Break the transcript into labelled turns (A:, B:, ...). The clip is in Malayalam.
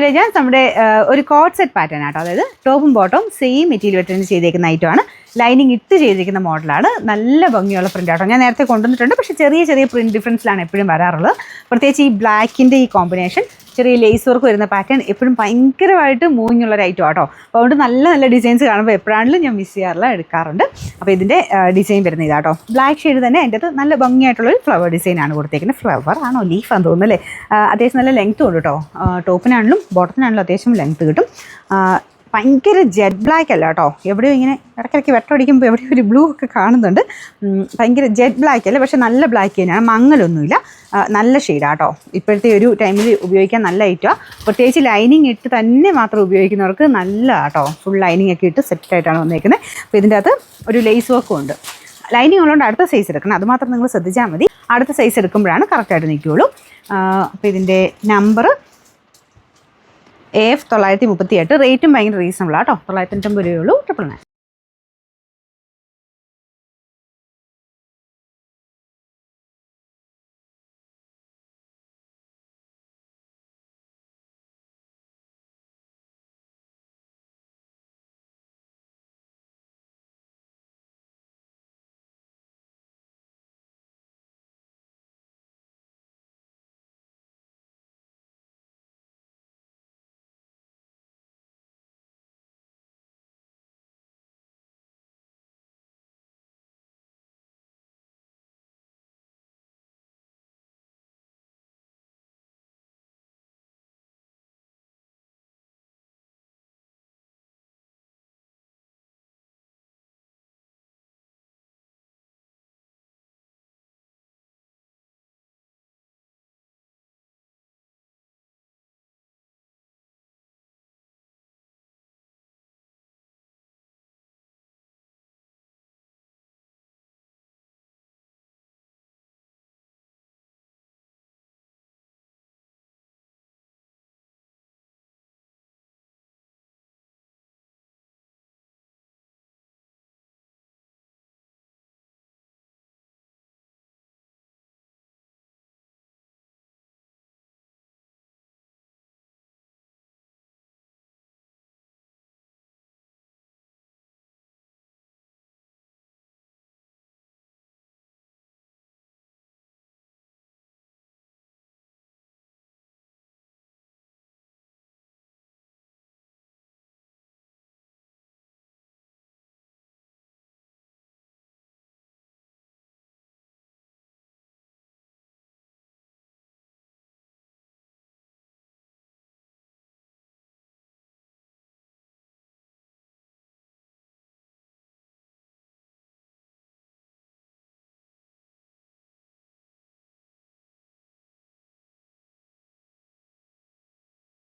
A: ഞാൻ നമ്മുടെ ഒരു കോട്ട് സെറ്റ് പാറ്റേൺ ആട്ടോ. അതായത് ടോപ്പും ബോട്ടവും സെയിം മെറ്റീരിയൽ വെച്ചിട്ട് ചെയ്തേക്കുന്ന ഐറ്റമാണ്. ലൈനിങ് ഇട്ട് ചെയ്തിരിക്കുന്ന മോഡലാണ്. നല്ല ഭംഗിയുള്ള പ്രിൻ്റ് ആട്ടോ. ഞാൻ നേരത്തെ കൊണ്ടുവന്നിട്ടുണ്ട്, പക്ഷേ ചെറിയ ചെറിയ പ്രിൻറ്റ് ഡിഫറൻസിലാണ് എപ്പോഴും വരാറുള്ളത്. പ്രത്യേകിച്ച് ഈ ബ്ലാക്കിൻ്റെ ഈ കോമ്പിനേഷൻ, ചെറിയ ലേസ് വർക്ക് വരുന്ന പാറ്റേൺ എപ്പോഴും ഭയങ്കരമായിട്ട് മൂവിങ് ഉള്ളൊരു ഐറ്റം ആട്ടോ. അപ്പോൾ അതുകൊണ്ട് നല്ല നല്ല ഡിസൈൻസ് കാണുമ്പോൾ എപ്പോഴാണെങ്കിലും ഞാൻ മിസ് ചെയ്യാറില്ല, എടുക്കാറുണ്ട്. അപ്പോൾ ഇതിൻ്റെ ഡിസൈൻ വരുന്ന ഇതാട്ടോ. ബ്ലാക്ക് ഷെയ്ഡ് തന്നെ അതിൻ്റെ അത് നല്ല ഭംഗിയായിട്ടുള്ളൊരു ഫ്ലവർ ഡിസൈനാണ് കൊടുത്തേക്കുന്നത്. ഫ്ലവർ ആണോ ലീഫാന്ന് തോന്നുന്നു അല്ലേ. അത്യാവശ്യം നല്ല ലെങ്ത്ത് ഉണ്ട് കേട്ടോ. ടോപ്പിനാണെങ്കിലും ബോട്ടത്തിനാണെങ്കിലും അത്യാവശ്യം ലെങ്ത്ത് കിട്ടും. ഭയങ്കര ജെറ്റ് ബ്ലാക്ക് അല്ല കേട്ടോ. എവിടെയോ ഇങ്ങനെ ഇടയ്ക്കിടയ്ക്ക് വെട്ടമടിക്കുമ്പോൾ എവിടെയോ ഒരു ബ്ലൂ ഒക്കെ കാണുന്നുണ്ട്. ഭയങ്കര ജെറ്റ് ബ്ലാക്ക് അല്ല, പക്ഷെ നല്ല ബ്ലാക്ക് തന്നെയാണ്. മങ്ങലൊന്നുമില്ല, നല്ല ഷെയ്ഡാണ് കേട്ടോ. ഇപ്പോഴത്തെ ഒരു ടൈമിൽ ഉപയോഗിക്കാൻ നല്ല ഐറ്റമാണ്. പ്രത്യേകിച്ച് ലൈനിങ് ഇട്ട് തന്നെ മാത്രം ഉപയോഗിക്കുന്നവർക്ക് നല്ല കേട്ടോ. ഫുൾ ലൈനിങ് ഒക്കെ ഇട്ട് സെറ്റായിട്ടാണ് വന്നേക്കുന്നത്. അപ്പോൾ ഇതിൻ്റെ അകത്ത് ഒരു ലേസ് വർക്കും ഉണ്ട്. ലൈനിങ് ഉള്ളതുകൊണ്ട് അടുത്ത സൈസ് എടുക്കണം, അതുമാത്രം നിങ്ങൾ ശ്രദ്ധിച്ചാൽ മതി. അടുത്ത സൈസ് എടുക്കുമ്പോഴാണ് കറക്റ്റായിട്ട് നിൽക്കുകയുള്ളൂ. അപ്പോൾ ഇതിൻ്റെ നമ്പർ AF 938. റേറ്റും ഭയങ്കര റീസണബിളാണ് കേട്ടോ. 950 രൂപയുള്ളൂ. 999.